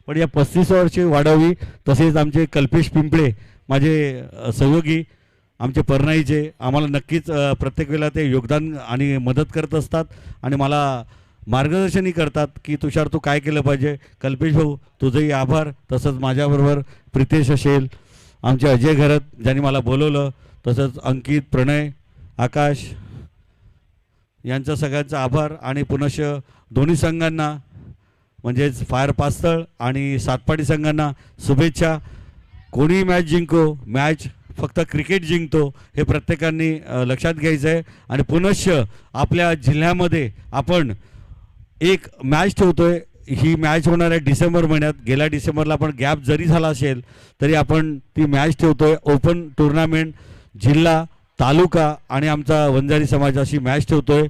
पण या 35 वर्षे वाढावी. तसेच आमचे कल्पेश पिंपळे माझे सहयोगी आमचे परनाईचे आम्हाला नक्कीच प्रत्येक वेळेला ते योगदान आणि मदत करत असतात आणि मला मार्गदर्शनही करतात की तुषार तू काय केलं पाहिजे. कल्पेश भाऊ तुझंही आभार. तसंच माझ्याबरोबर प्रितेश असेल, आमचे अजय घरत ज्यांनी मला बोलवलं, तसंच अंकित, प्रणय, आकाश यांचा सगळ्यांचा आभार. आणि पुनश्च दोन्ही संघांना म्हणजेच फायर पास्तळ आणि सातपाडी संघांना शुभेच्छा. कोणी मॅच जिंको, मॅच फक्त क्रिकेट जिंकतो हे प्रत्येकाने लक्षात घ्यायचं आहे. आणि पुनश्च आपल्या जिल्ह्यामध्ये आपण एक मॅच ठेवतोय. ही मॅच होणार आहे डिसेंबर महिन्यात. गेल्या डिसेंबरला आपण गॅप जरी झाला असेल तरी आपण ती मॅच ठेवतोय. ओपन टुर्नामेंट जिल्हा, तालुका आणि आमचा वंजारी समाज अशी मॅच ठेवतोय.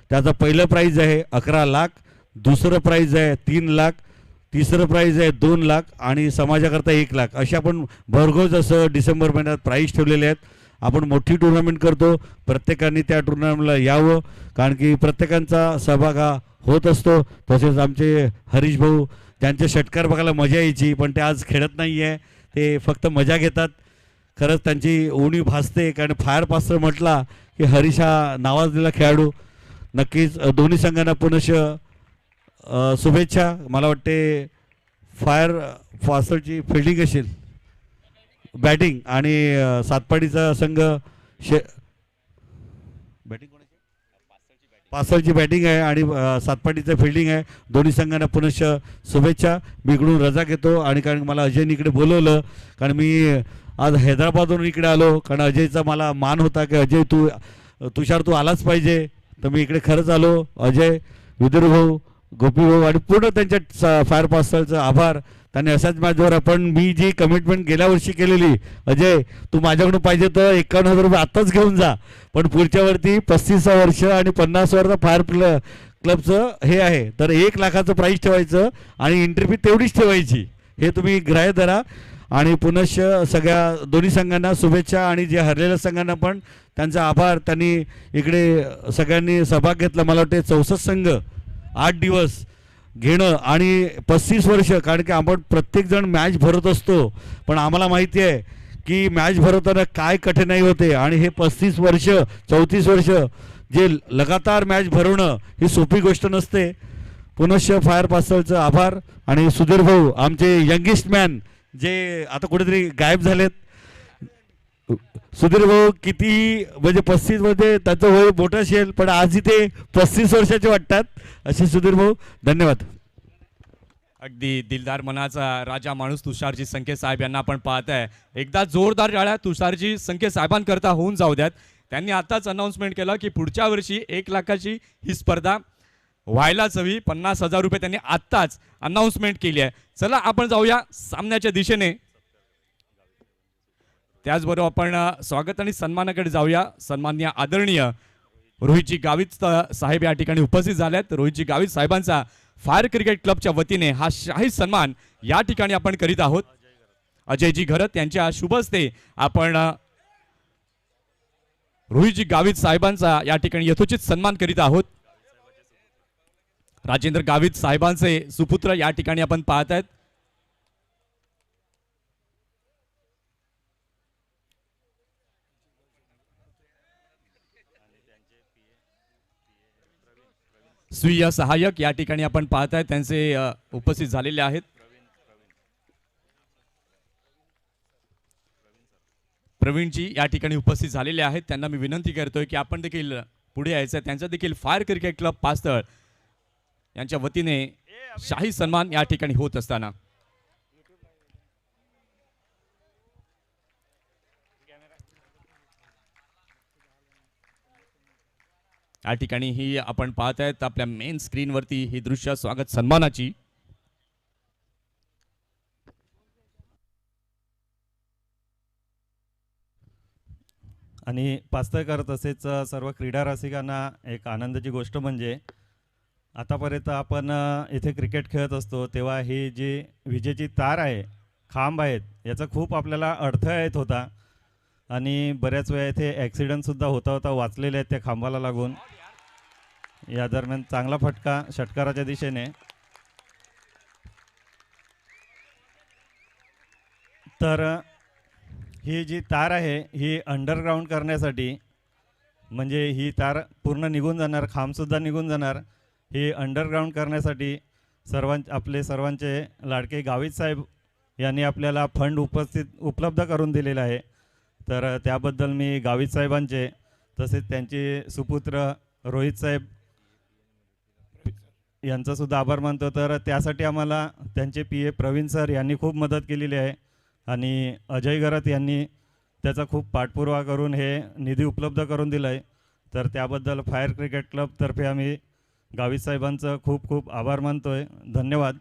त्याचं पहिलं प्राईज आहे 11 लाख, दुसरं प्राईज आहे 3 लाख, तिसरं प्राईज आहे 2 लाख आणि समाजाकरता 1 लाख. असे आपण भरघोस असं डिसेंबर महिन्यात प्राईज ठेवलेले आहेत. आपण मोठी टुर्नामेंट करतो. प्रत्येकाने त्या टुर्नामेंटला यावं कारण की प्रत्येकांचा सहभाग हा होत असतो. तसेच आमचे हरीश भाऊ त्यांचे षटकार बघायला मजा यायची, पण ते आज खेळत नाही आहे. ते फक्त मजा घेतात. खरंच त्यांची उणीव भासते कारण फायर पास्टर म्हटला की हरीश हा नावाजलेला खेळाडू. नक्कीच दोन्ही संघांना पुनश्च शुभेच्छा. मला वाटते फायर पास्टरची फिल्डिंग असेल, बॅटिंग आणि सातपाडीचा संघ बॅटिंग पासळची बॅटिंग आहे आणि सातपाडीचं फिल्डिंग आहे. दोन्ही संघांना पुनश्च शुभेच्छा. मी इकडून रजा घेतो आणि कारण मला अजयने इकडे बोलवलं कारण मी आज हैदराबादवरून इकडे आलो कारण अजयचा मला मान होता की अजय तुषार तू आलाच पाहिजे. तर मी इकडे खरंच आलो. अजय, विदुर भाऊ, गोपी भाऊ आणि पूर्ण त्यांच्या फायर पास्टरचं आभार. त्यांनी अशाच मॅचवर आपण मी जी कमिटमेंट गेल्या वर्षी केलेली, अजय तू माझ्याकडून पाहिजे तर 51,000 रुपये आत्ताच घेऊन जा, पण पुढच्या वरती 35 वर्ष आणि 50 वर्ष फायर क्लबचं हे आहे तर 1 लाखाचं प्राईज ठेवायचं आणि एंट्री फी तेवढीच ठेवायची. हे तुम्ही ग्राह्य धरा. आणि पुनश्च सगळ्या दोन्ही संघांना शुभेच्छा आणि जे हरलेल्या संघांना पण त्यांचा आभार. त्यांनी इकडे सगळ्यांनी सहभाग घेतला. मला वाटते 64 संघ 8 दिवस घेणं आणि 35 वर्ष कारण की आपण प्रत्येकजण मॅच भरत असतो, पण आम्हाला माहिती आहे की मॅच भरवताना काय कठीणाई होते आणि हे 35 वर्ष 34 वर्ष जे लगातार मॅच भरवणं ही सोपी गोष्ट नसते. पुनश्च फायर पास्टरचं आभार. आणि सुधीर भाऊ आमचे यंगेस्ट मॅन जे आता कुठेतरी गायब झालेत. सुधीर भाऊ किती म्हणजे 35 मध्ये त्याचं वय मोठं असेल पण आज इथे 35 वर्षाचे वाटतात असे सुधीर भाऊ. धन्यवाद. अगदी दिलदार मनाचा राजा माणूस तुषारजी संखे साहेब यांना आपण पाहताय. एकदा जोरदार टाळ्या तुषारजी संखे साहेबांकरता होऊन जाऊ द्यात. त्यांनी आताच अनाउन्समेंट केलं की पुढच्या वर्षी 1 लाखाची ही स्पर्धा व्हायलाच हवी. 50,000 रुपये त्यांनी आत्ताच अनाउन्समेंट केली आहे. चला आपण जाऊया सामन्याच्या दिशेने. त्याचबरोबर आपण स्वागत आणि सन्मानाकडे जाऊया. सन्माननीय आदरणीय रोहितजी गावित साहेब या ठिकाणी उपस्थित झालेत. रोहितजी गावित साहेबांचा फायर क्रिकेट क्लबच्या वतीने हा शाही सन्मान या ठिकाणी आपण करीत आहोत. अजयजी घरत यांच्या शुभ हस्ते आपण रोहितजी गावित साहेबांचा या ठिकाणी यथोचित सन्मान करीत आहोत. राजेंद्र गावित साहेबांचे सुपुत्र या ठिकाणी आपण पाहत आहेत. स्वीय सहाय्यक या ठिकाणी आपण पाहत आहेत त्यांचे उपस्थित झालेले आहेत. प्रवीणजी या ठिकाणी उपस्थित झालेले आहेत. त्यांना मी विनंती करतोय की आपण देखील पुढे यायचं. त्यांचा देखील फायर क्रिकेट क्लब पास्तळ यांच्या वतीने शाही सन्मान या ठिकाणी होत असताना या ठिकाणी ही आपण पाहत आहेत आपल्या मेन स्क्रीनवरती ही दृश्य स्वागत सन्मानाची. आणि पास्तळकर तसेच सर्व क्रीडा रसिकांना एक आनंदाची गोष्ट म्हणजे आतापर्यंत आपण इथे क्रिकेट खेळत असतो तेव्हा ही जी विजेची तार आहे, खांब आहेत, याचा खूप आपल्याला अडथळा येत होता आणि बऱ्याच वेळा इथे ॲक्सिडेंटसुद्धा होता वाचलेले आहेत त्या खांबाला लागून. या दरम्यान चांगला फटका षटकाराच्या दिशेने. तर ही जी तार आहे ही अंडरग्राऊंड करण्यासाठी, म्हणजे ही तार पूर्ण निघून जाणार, खांबसुद्धा निघून जाणार. ही अंडरग्राऊंड करण्यासाठी आपले सर्वांचे लाडके गावित साहेब यांनी आपल्याला फंड उपलब्ध करून दिलेला आहे. तर त्याबद्दल मी गावित साहेबांचे तसेच त्यांचे सुपुत्र रोहित साहेब यांचासुद्धा आभार मानतो. तर त्यासाठी आम्हाला त्यांचे PA प्रवीण सर यांनी खूप मदत केलेली आहे आणि अजय गरत यांनी त्याचा खूप पाठपुरावा करून हे निधी उपलब्ध करून दिला आहे. तर त्याबद्दल फायर क्रिकेट क्लबतर्फे आम्ही गावित साहेबांचं खूप खूप आभार मानतो आहे. धन्यवाद.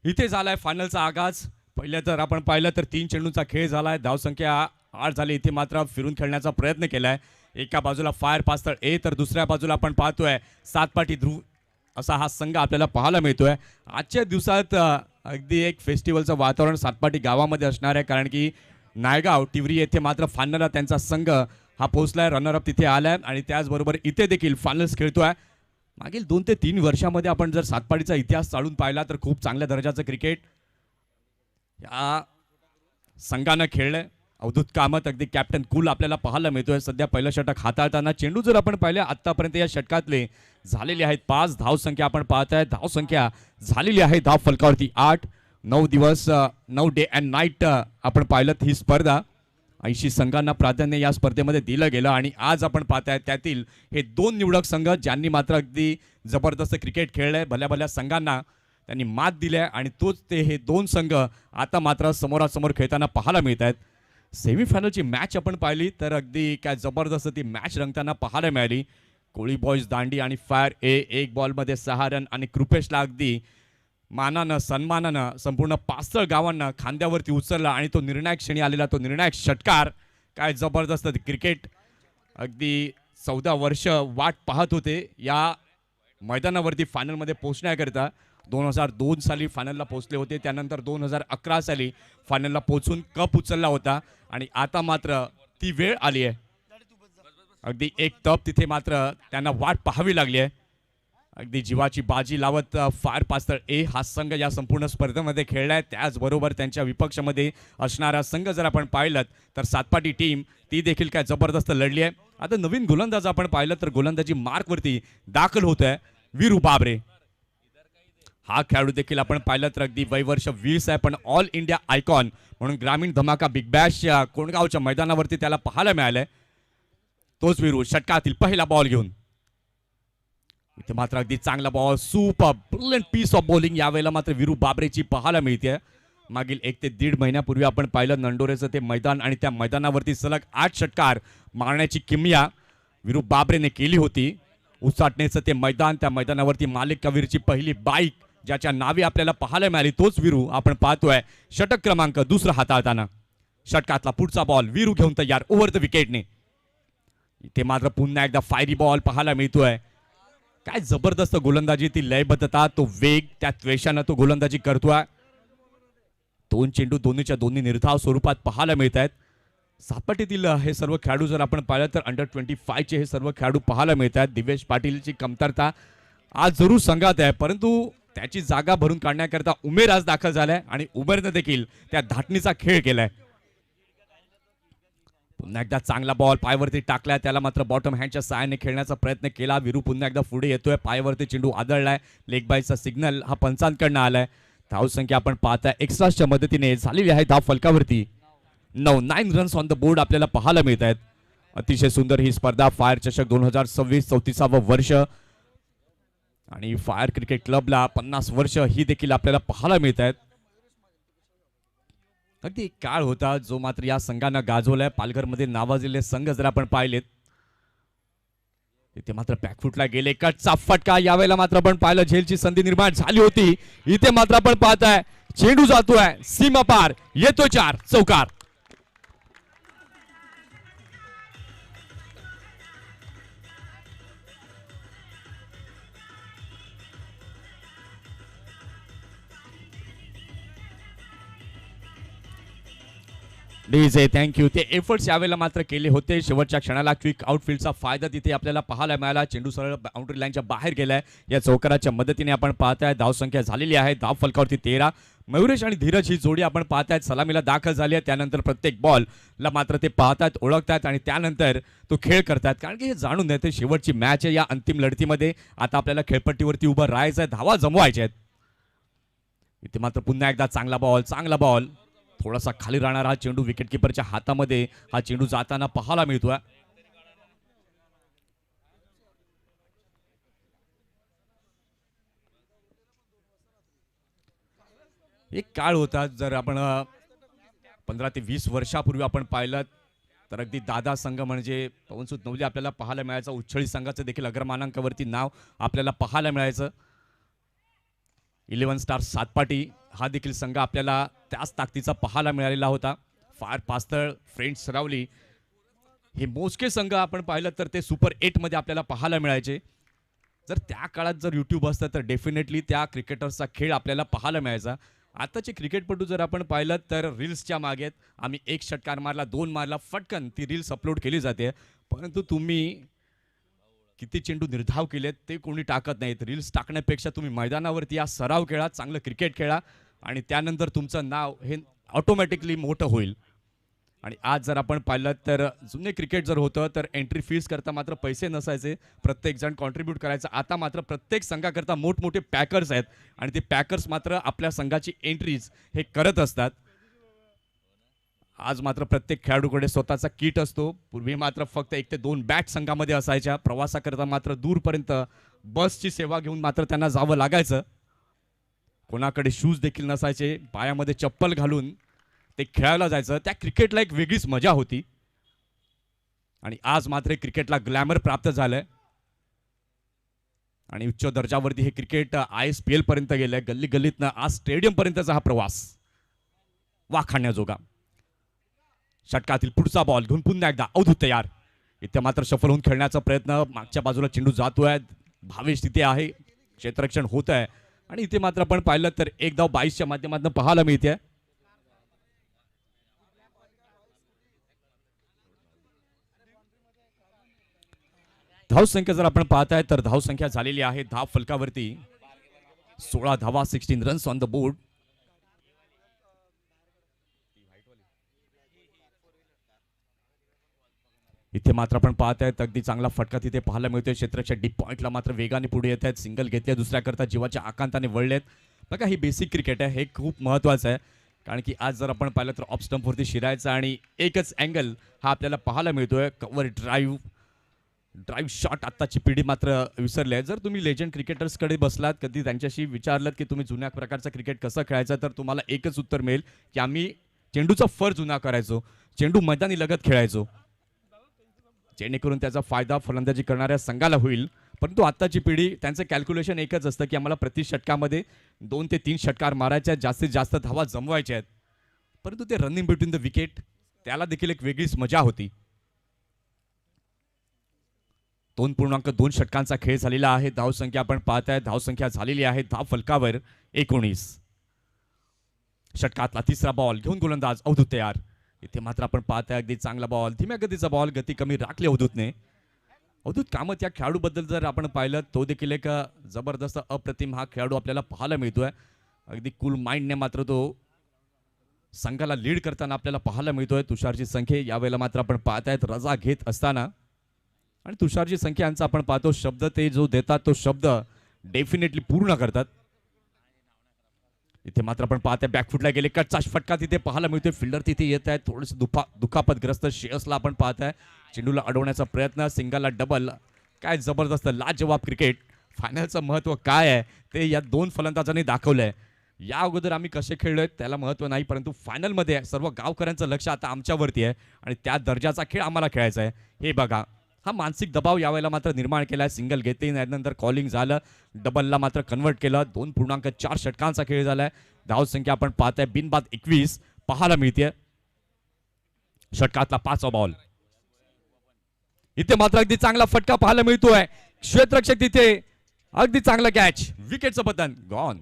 इथे झालाय फायनलचा आगाज. पहिल्या तर आपण पाहिलं तर 3 चेंडूंचा खेळ झालाय. धावसंख्या 8 झाली. इथे मात्र फिरून खेळण्याचा प्रयत्न केलाय. एका बाजूला फायर पास्तळ ए तर दुसऱ्या बाजूला आपण पाहतोय सातपाटी ध्रुव असा हा संघ आपल्याला पाहायला मिळतोय. आजच्या दिवसात अगदी एक फेस्टिवलचं वातावरण सातपाटी गावामध्ये असणार आहे, कारण की नायगाव टिवरी येथे मात्र फायनलला त्यांचा संघ हा पोहोचलाय. रनरअप तिथे आलाय आणि त्याचबरोबर इथे देखील फायनल्स खेळतोय. मागील 2 ते 3 वर्षामध्ये आपण जर सातपाटीचा इतिहास चालून पाहिला तर खूप चांगल्या दर्जाचं क्रिकेट या संघानं खेळलंय. अवधूत कामत अगदी कॅप्टन कूल आपल्याला पाहायला मिळतोय. सध्या पहिलं षटक हाताळताना चेंडू जर आपण पाहिले आतापर्यंत या षटकातले झालेले आहेत 5 धावसंख्या आपण पाहताय. धावसंख्या झालेली आहे धाव फलकावरती 8. 9 दिवस 9 डे अँड नाईट आपण पाहिलं ही स्पर्धा 80 संघांना प्राधान्य या स्पर्धेमध्ये दिलं गेलं आणि आज आपण पाहताय त्यातील हे 2 निवडक संघ ज्यांनी मात्र अगदी जबरदस्त क्रिकेट खेळलंय. भल्या भल्या संघांना त्यांनी मात दिली आहे आणि तोच ते हे 2 संघ आता मात्र समोरासमोर खेळताना पाहायला मिळत आहेत. सेमीफायनलची मॅच आपण पाहिली तर अगदी काय जबरदस्त ती मॅच रंगताना पाहायला मिळाली. कोळी बॉईज दांडी आणि फायर ए 1 बॉलमध्ये 6 रन आणि कृपेशला अगदी मानानं सन्मानानं संपूर्ण पास्तळ गावांना खांद्यावरती उचलला आणि तो निर्णायक क्षणी आलेला तो निर्णायक षटकार. काय जबरदस्त क्रिकेट. अगदी 14 वर्ष वाट पाहत होते या मैदानावरती फायनलमध्ये पोहोचण्याकरता. 2002 साली फायनलला पोहोचले होते. त्यानंतर 2011 साली फायनलला पोहोचून कप उचलला होता आणि आता मात्र ती वेळ आली आहे. अगदी एक तप तिथे मात्र त्यांना वाट पाहावी लागली आहे. अगदी जीवाची बाजी लावत फायर पास्तळ ए हा संघ या संपूर्ण स्पर्धेमध्ये खेळलाय. त्याचबरोबर त्यांच्या विपक्षामध्ये असणारा संघ जर आपण पाहिलं तर सातपाटी टीम ती देखील काय जबरदस्त लढली आहे. आता नवीन गोलंदाज आपण पाहिलं तर गोलंदाजी मार्कवरती दाखल होत आहे वीरू बाबरे. हा खेळाडू देखील आपण पाहिलं तर अगदी वयवर्ष 20 आहे, पण ऑल इंडिया आयकॉन म्हणून ग्रामीण धमाका बिग बॅश कोणगावच्या मैदानावरती त्याला पाहायला मिळालंय. तोच वीरू षटकातील पहिला बॉल घेऊन इथे मात्र अगदी चांगला ball super brilliant piece of bowling यावेळेला मात्र वीरू बाबरेची पाहायला मिळते. मागील 1 ते 1.5 महिन्यापूर्वी आपण पाहिलं नंडोरेचं ते मैदान आणि त्या मैदानावरती सलग 8 षटकार मारण्याची किमया वीरू बाबरेने केली होती. उसाटणेचं ते मैदान, त्या मैदानावरती मालिक कबीरची पहिली बाईक ज्याच्या नावे आपल्याला पाहायला मिळाली तोच वीरू आपण पाहतोय षटक क्रमांक 2 हाताळताना. षटकातला पुढचा बॉल वीरू घेऊन तयार ओव्हर द विकेटने. इथे मात्र पुन्हा एकदा फायरी बॉल पाहायला मिळतोय. काय जबरदस्त गोलंदाजी, ती लयबद्धता, तो वेग, त्या त्वेषानं तो गोलंदाजी करतोय. 2 चेंडू दोन्हीच्या दोन्ही निर्धाव स्वरूपात पाहायला मिळत आहेत. सातपाटीतील हे सर्व खेळाडू जर आपण पाहिलं तर अंडर 25 चे हे सर्व खेळाडू पाहायला मिळत आहेत. दिवेश पाटीलची कमतरता आज जरूर संघात आहे, परंतु त्याची जागा भरून काढण्याकरता उमेर आज दाखल झालाय आणि उमेरनं देखील त्या धाटणीचा खेळ केलाय. पुन्हा एकदा चांगला बॉल पायावरती टाकलाय, त्याला मात्र बॉटम हँडच्या सहाय्याने खेळण्याचा प्रयत्न केला. वीरू पुन्हा एकदा पुढे येतोय, पायावरती चेंडू आदळलाय. लेग बायचा सिग्नल हा पंचांकडनं आलाय. धावसंख्या आपण पाहताय एक्स्ट्राच्या मदतीने झालेली आहे धाव फलकावरती 9 रन्स ऑन द बोर्ड आपल्याला पाहायला मिळत आहेत. अतिशय सुंदर ही स्पर्धा फायर चषक 2026 34वे वर्ष आणि फायर क्रिकेट क्लबला 50 वर्ष ही देखील आपल्याला पाहायला मिळत आहेत. अगदी एक काळ होता जो मात्र या संघांना गाजवलाय. पालघरमध्ये नावाजलेले संघ जर आपण पाहिलेत इथे मात्र बॅकफुटला गेले. कटचा फटका यावेळेला मात्र आपण पाहिलं झेलची संधी निर्माण झाली होती. इथे मात्र आपण पाहताय चेंडू जातोय सीमा पार, येतो 4 चौकार. DJ thank you. ते एफर्ट्स यावेळेला मात्र केले होते. शेवटच्या क्षणाला क्विक आउटफील्डचा फायदा तिथे आपल्याला पाहायला मिळाला. चेंडू सरळ बाउंड्री लाईनच्या बाहेर गेलाय. या चौकाराच्या मदतीने आपण पाहताय धावसंख्या झालेली आहे. धाव फलकावरती 13. मयुरेश आणि धीरज ही जोडी आपण पाहतायत सलामीला दाखल झाली आहे. त्यानंतर प्रत्येक बॉलला मात्र ते पाहतात, ओळखतात आणि त्यानंतर तो खेळ करतात. कारण की हे जाणून येते शेवटची मॅच आहे. या अंतिम लढतीमध्ये आता आपल्याला खेळपट्टीवरती उभं राहायचं आहे, धावा जमवायच्या आहेत. इथे मात्र पुन्हा एकदा चांगला बॉल थोडासा खाली राहणार हा चेंडू विकेटकीपरच्या हातामध्ये हा चेंडू जाताना पाहायला मिळतोय. एक काळ होता, जर आपण 15 ते 20 वर्षापूर्वी आपण पाहिलं तर अगदी दादा संघ म्हणजे पवनसूत नवली आपल्याला पाहायला मिळायचं. उच्छळी संघाचं देखील अग्रमानांकावरती नाव आपल्याला पाहायला मिळायचं. 11 स्टार सातपाटी हा देखील संघ आपल्याला त्याच ताकदीचा पाहायला मिळालेला होता. फार पास्तळ फ्रेंड्स सरावली हे मोजके संघ आपण पाहिलं तर ते सुपर 8 मध्ये आपल्याला पाहायला मिळायचे. जर त्या काळात जर यूट्यूब असतं तर डेफिनेटली त्या क्रिकेटर्सचा खेळ आपल्याला पाहायला मिळायचा. आताचे क्रिकेटपटू जर आपण पाहिलं तर रील्सच्या मागे आम्ही 1 षटकार मारला, 2 मारला, फटकन ती रील्स अपलोड केली जाते. परंतु तुम्ही किती चेंडू निर्धाव केलेत ते कोणी टाकत नाहीत. रील्स टाकण्यापेक्षा तुम्ही मैदानावरती या, सराव खेळा, चांगलं क्रिकेट खेळा आणि त्यानंतर तुमचं नाव हे ऑटोमॅटिकली मोठं होईल. आणि आज जर आपण पाहिलं तर जुने क्रिकेट जर होतं तर एंट्री फीस करता मात्र पैसे नसायचे, प्रत्येकजण कॉन्ट्रीब्यूट करायचं. आता मात्र प्रत्येक संघाकरता मोठमोठे पॅकर्स आहेत आणि ते पॅकर्स मात्र आपल्या संघाची एंट्रीज हे करत असतात. आज मात्र प्रत्येक खेळाडूकडे स्वतःचा किट असतो. पूर्वी मात्र फक्त 1 ते 2 बॅट संघामध्ये असायच्या. प्रवासाकरता मात्र दूरपर्यंत बसची सेवा घेऊन मात्र त्यांना जावं लागायचं. कोणाकडे शूज देखील नसायचे, पायामध्ये चप्पल घालून ते खेळायला जायचं. त्या क्रिकेटला एक वेगळीच मजा होती. आणि आज मात्र क्रिकेटला ग्लॅमर प्राप्त झालंय आणि उच्च दर्जावरती हे क्रिकेट ISPL पर्यंत गेलंय. गल्ली गल्लीतनं आज स्टेडियम पर्यंतचा हा प्रवास वाखाणण्याजोगा. षटकातील पुढचा बॉल घेऊन पुन्हा एकदा अवधूत तयार. इथे मात्र सफल होऊन खेळण्याचा प्रयत्न, मागच्या बाजूला चेंडू जातोय, भावेश तिथे आहे, क्षेत्ररक्षण होत आहे आणि इथे मात्र आपण पाहिलं तर 1 धाव 22च्या माध्यमातून पाहायला मिळते. धावसंख्या जर आपण पाहताय तर धावसंख्या झालेली आहे धाव फलकावरती 16 धावा, 16 रन्स ऑन द बोर्ड. इथे मात्र आपण पाहताय अगदी चांगला फटका तिथे पाहायला मिळतोय. क्षेत्राच्या डीप पॉइंटला मात्र वेगाने पुढे येत आहेत. सिंगल घेतले, दुसऱ्या करता जीवाच्या आकांताने वळलेत. बघा ही बेसिक क्रिकेट आहे, हे खूप महत्त्वाचं आहे. कारण की आज जर आपण पाहिलं तर ऑफ स्टंपवरती शिरायचं आणि एकच अँगल हा आपल्याला पाहायला मिळतोय. कव्हर ड्राईव्ह शॉट आत्ताची पिढी मात्र विसरली आहे. जर तुम्ही लेजंड क्रिकेटर्सकडे बसलात, कधी त्यांच्याशी विचारलं की तुम्ही जुन्या प्रकारचं क्रिकेट कसं खेळायचं, तर तुम्हाला एकच उत्तर मिळेल की आम्ही चेंडूचा फर जुना करायचो, चेंडू मैदानी लगत खेळायचो, जेणेकरून त्याचा फायदा फलंदाजी करणाऱ्या संघाला होईल. परंतु आत्ताची पिढी त्यांचं कॅल्क्युलेशन एकच असतं की आम्हाला प्रति षटकामध्ये 2 ते 3 षटकार मारायचे आहेत, जास्तीत जास्त धावा जमवायच्या आहेत. परंतु ते रनिंग बिटवीन द विकेट त्याला देखील एक वेगळीच मजा होती. 2.2 षटकांचा खेळ झालेला आहे. धावसंख्या आपण पाहताय, धावसंख्या झालेली आहे धाव फलकावर 19. षटकातला तिसरा बॉल घेऊन गोलंदाज अवधूत तयार. इथे मात्र आपण पाहताय अगदी चांगला बॉल, धीम्या गतीचा बॉल, गती कमी राखली अवधूतने. अवधूत कामत या खेळाडूबद्दल जर आपण पाहिलं तो देखील एक जबरदस्त अप्रतिम हा खेळाडू आपल्याला पाहायला मिळतोय. अगदी कूल माइंडने मात्र तो संघाला लीड करताना आपल्याला पाहायला मिळतोय. तुषारजी संख्ये यावेळेला मात्र आपण पाहतायत रजा घेत असताना आणि तुषारजी संख्या यांचा आपण पाहतो शब्द ते जो देतात तो शब्द डेफिनेटली पूर्ण करतात. इथे मात्र आपण पाहताय बॅकफुटला गेले, कटचा फटका तिथे पाहायला मिळतोय. फिल्डर तिथे येत आहेत, थोडंसं दुखापतग्रस्त श्रेयसला आपण पाहताय. चेंडूला अडवण्याचा प्रयत्न, सिंगलला डबल. काय जबरदस्त लाजवाब क्रिकेट. फायनलचं महत्त्व काय आहे ते या 2 फलंदाजांनी दाखवलंय. या अगोदर आम्ही कसे खेळलोय त्याला महत्त्व नाही, परंतु फायनलमध्ये सर्व गावकऱ्यांचं लक्ष आता आमच्यावरती आहे आणि त्या दर्जाचा खेळ आम्हाला खेळायचा आहे. हे बघा, हा मानसिक दबाव यावेळेला मात्र निर्माण केलाय. सिंगल घेतली, त्यानंतर कॉलिंग झालं, डबलला मात्र कन्वर्ट केलं. 2.4 षटकांचा खेळ झालाय. धावसंख्या आपण पाहताय बिनबाद 21 पाहायला मिळते. षटकातला 5वा बॉल. इथे मात्र अगदी चांगला फटका पाहायला मिळतोय. क्षेत्ररक्षक तिथे अगदी चांगला कॅच, विकेटचं बटन गॉन. 2 धावा, 2 षटकार. 2.4 षटकांचा खेळ झालेला आहे. धाव फलकावरती 21. षटकातला 5वा बॉल. इथे मात्र अगदी चांगला फटका पाहायला मिळतोय. क्षेत्ररक्षक तिथे अगदी चांगला कॅच, विकेटचं पतन गॉन.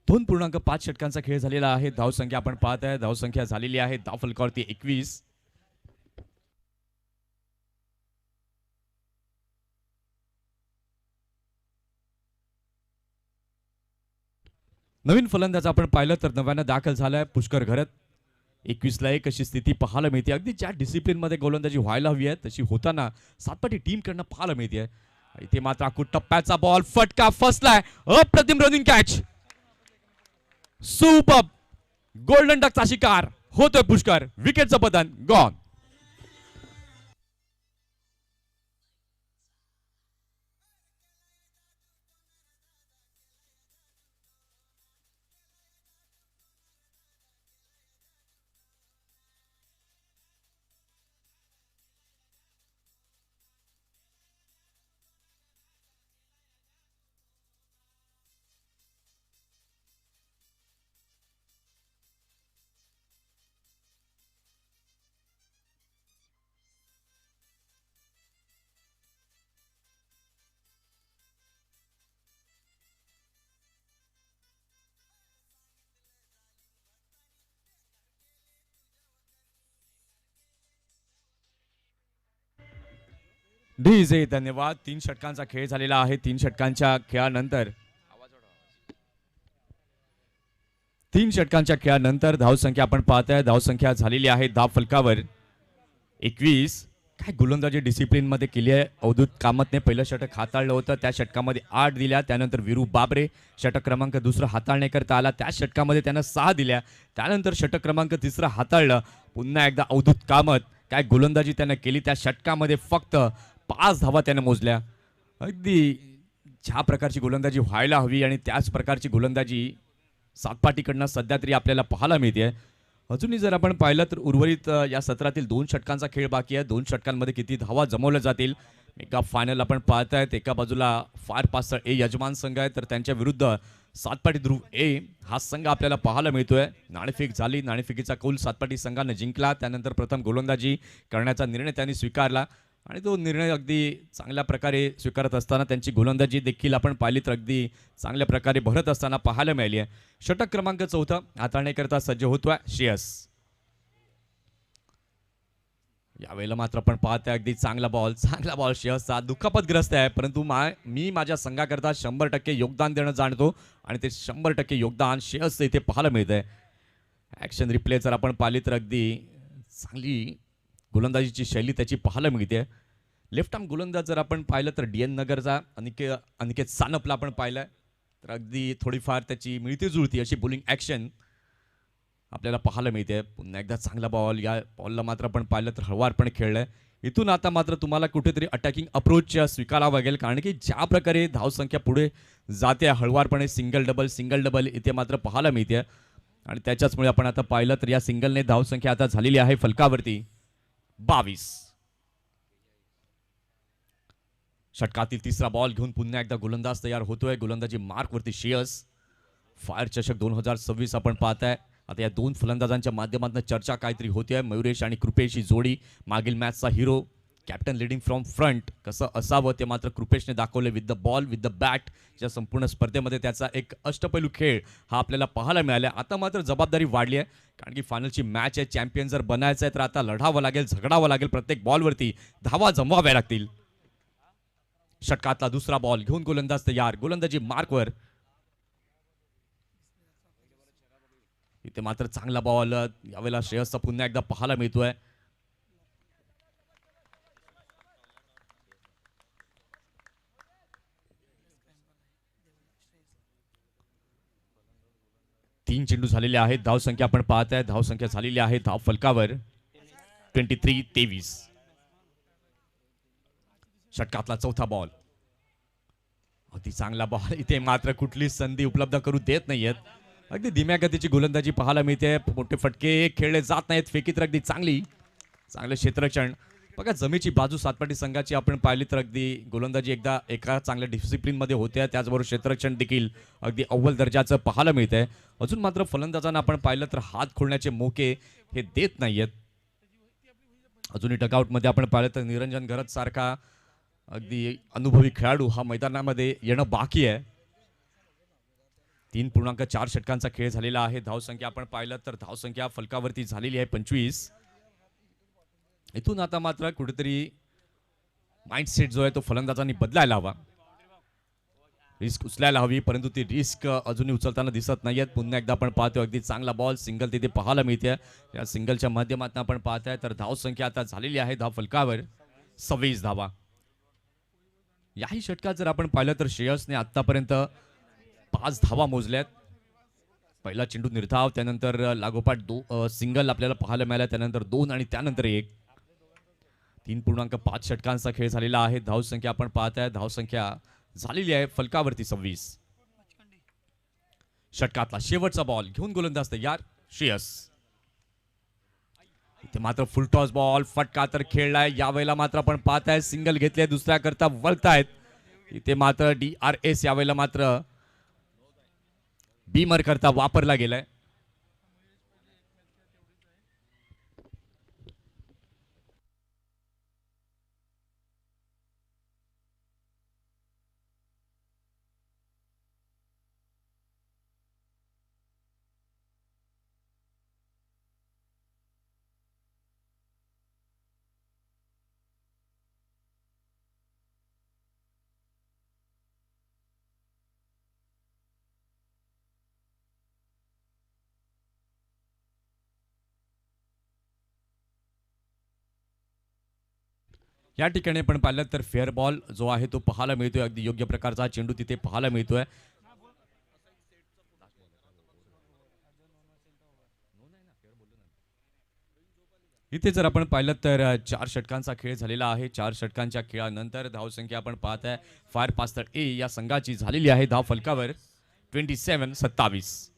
2.5 षटकांचा खेळ झालेला आहे. धावसंख्या आपण पाहत आहे, धावसंख्या झालेली आहे धाव फलकावरती 21. नवीन फलंदाज आपण पाहिलं तर नव्यानं दाखल झालाय पुष्कर घरत. 21ला 1 अशी स्थिती पाहायला मिळते. अगदी ज्या डिसिप्लिन मध्ये गोलंदाजी व्हायला हवी आहे तशी होताना सातपाटी टीम कडनं पाहायला मिळते. इथे मात्र आखूड टप्प्याचा बॉल फटका फसलाय. अप्रतिम रनिंग कॅच. सुपर गोल्डन डकचा शिकार होतोय पुष्कर. विकेटचं पतन गॉन. डीजे धन्यवाद. 3 षटकांचा खेळ झालेला आहे. 3 षटकांच्या खेळानंतर 3 षटकांच्या खेळानंतर धावसंख्या आपण पाहताय. धावसंख्या झालेली आहे धाव फलकावर 21. काय गोलंदाजी डिसिप्लिन मध्ये केली आहे. अवधूत कामतने पहिलं षटक हाताळलं होतं. त्या षटकामध्ये 8 दिल्या. त्यानंतर वीरू बाबरे षटक क्रमांक 2 हाताळण्याकरता आला. त्या षटकामध्ये त्यानं 6 दिल्या. त्यानंतर षटक क्रमांक 3 हाताळलं. पुन्हा एकदा अवधूत कामत. काय गोलंदाजी त्यानं केली. त्या षटकामध्ये फक्त 5 धावा त्यानं मोजल्या. अगदी ज्या प्रकारची गोलंदाजी व्हायला हवी आणि त्याच प्रकारची गोलंदाजी सातपाटीकडनं सध्या तरी आपल्याला पाहायला मिळते. अजूनही जर आपण पाहिलं तर उर्वरित या सत्रातील 2 षटकांचा खेळ बाकी आहे. 2 षटकांमध्ये किती धावा जमवल्या जातील. एका फायनल आपण पाहतायत. एका बाजूला फार पासळ ए यजमान संघ आहे तर त्यांच्या विरुद्ध सातपाटी ध्रुव ए हा संघ आपल्याला पाहायला मिळतोय. नाणेफेक झाली. नाणेफेकीचा कौल सातपाटी संघाने जिंकला. त्यानंतर प्रथम गोलंदाजी करण्याचा निर्णय त्यांनी स्वीकारला आणि तो निर्णय अगदी चांगल्या प्रकारे स्वीकारत असताना त्यांची गोलंदाजी देखील आपण पाहिली तर अगदी चांगल्या प्रकारे भरत असताना पाहायला मिळाली आहे. षटक क्रमांक 4 हाताळण्याकरता सज्ज होतोय श्रेयस. यावेळेला मात्र आपण पाहतोय अगदी चांगला बॉल श्रेयसचा. दुखापतग्रस्त आहे परंतु मी माझ्या संघाकरता 100% योगदान देणं जाणतो आणि ते 100% योगदान श्रेयसचं इथे पाहायला मिळतंय. ॲक्शन रिप्ले जर आपण पाहिली तर अगदी चांगली गोलंदाजीची शैली त्याची पाहायला मिळते. लेफ्ट आर्म गोलंदाज जर आपण पाहिलं तर DN नगरचा अनिकेत सानपला आपण पाहिलं तर अगदी थोडीफार त्याची मिळती जुळती अशी बॉलिंग ॲक्शन आपल्याला पाहायला मिळते. पुन्हा एकदा चांगला बॉल. या बॉलला मात्र आपण पाहिलं तर हळवारपणे खेळलंय. इथून आता मात्र तुम्हाला कुठेतरी अटॅकिंग अप्रोच स्वीकारावा लागेल कारण की ज्या प्रकारे धावसंख्या पुढे जाते हळवारपणे सिंगल डबल इथे मात्र पाहायला मिळते आणि त्याच्याचमुळे आपण आता पाहिलं तर या सिंगलने धावसंख्या आता झालेली आहे फलकावरती 22. षटकातील 3रा बॉल घेऊन पुन्हा एकदा गोलंदाज तयार होतोय. गोलंदाजी मार्कवरती श्रेयस. फायर चषक 2026 आपण पाहताय. आता या 2 फलंदाजांच्या माध्यमातून चर्चा काहीतरी होते. मयुरेश आणि कृपेश ही जोडी मागील मॅचचा hero. Captain leading from front कसं असावं ते मात्र कृपेशने दाखवले with the ball with the bat. या संपूर्ण स्पर्धेमध्ये त्याचा एक अष्टपैलू खेळ हा आपल्याला पाहायला मिळाला. आता मात्र जबाबदारी वाढली आहे कारण की फायनलची मॅच आहे. चॅम्पियन जर बनायचं आहे तर आता लढावं लागेल, झगडावं लागेल. प्रत्येक बॉलवरती धावा जमवाव्या लागतील. षटकातला 2रा बॉल घेऊन गोलंदाज तयार. गोलंदाजी मार्कवर. इथे मात्र चांगला बॉल यावेळेला श्रेयसचा पुन्हा एकदा पाहायला मिळतोय. तीन चेंडू झालेले आहेत. धावसंख्या आपण पाहताय. धावसंख्या झालेली आहे धाव फलकावर 23. षटकातला 4था बॉल. अति चांगला बॉल. इथे मात्र कुठली संधी उपलब्ध करू देत नाहीयेत. अगदी धीम्या गतीची गोलंदाजी पाहायला मिळते. मोठे फटके खेळले जात नाहीत. फेकी तर अगदी चांगले क्षेत्ररक्षण. बघा जमेची बाजू सातपाटी संघाची आपण पाहिली तर अगदी गोलंदाजी एकदा एका चांगल्या डिसिप्लिन मध्ये होते. त्याचबरोबर क्षेत्ररक्षण देखील अगदी अव्वल दर्जाचं पाहायला मिळतंय. अजून मात्र फलंदाजांना आपण पाहिलं तर हात खोलण्याचे मोके हे देत नाहीयेत. अजूनही डगआउट मध्ये आपण पाहिलं तर निरंजन घरत सारखा अगदी अनुभवी खेळाडू हा मैदानामध्ये येणं बाकी आहे. 3.4 षटकांचा खेळ झालेला आहे. धावसंख्या आपण पाहिलं तर धावसंख्या फलकावरती झालेली आहे 25. इथून आता मात्र कुठेतरी माइंडसेट जो आहे तो फलंदाजांनी बदलायला हवा. रिस्क उचलायला हवी, परंतु ती रिस्क अजूनही उचलताना दिसत नाहीयेत. पुन्हा एकदा आपण पाहतोय अगदी चांगला बॉल सिंगल तिथे पाहायला मिळते. या सिंगलच्या माध्यमातून आपण पाहताय तर धावसंख्या आता झालेली आहे धाव फलकावर 26 धावा. याही षटकात जर आपण पाहिलं तर श्रेयसने आतापर्यंत 5 धावा मोजल्यात. पहिला चेंडू निर्धाव, त्यानंतर लागोपाठ सिंगल आपल्याला पाहायला मिळाला, त्यानंतर 2 आणि त्यानंतर 1. 3.5 षटकांचा खेळ झालेला आहे. धावसंख्या आपण पाहताय धावसंख्या झालेली आहे फलकावरती 26. षटकातला शेवटचा बॉल घेऊन गोलंदाज तयार श्रेयस. इथे मात्र फुल टॉस बॉल फटका तर खेळलाय. यावेळेला मात्र आपण पाहताय सिंगल घेतले, दुसऱ्या करता वळतायत. इथे मात्र DRS यावेळेला मात्र बीमर करता वापरला गेलाय. या ठिकाणी आपण पाहिलं तर फेअर बॉल जो आहे तो पाहायला मिळतोय. अगदी योग्य प्रकारचा चेंडू तिथे पाहायला मिळतोय. इथे जर आपण पाहिलं तर 4 षटकांचा खेळ झालेला आहे. 4 षटकांच्या खेळानंतर धावसंख्या आपण पाहताय फायर पास्तर ए या संघाची झालेली आहे धाव फलकावर 27-27.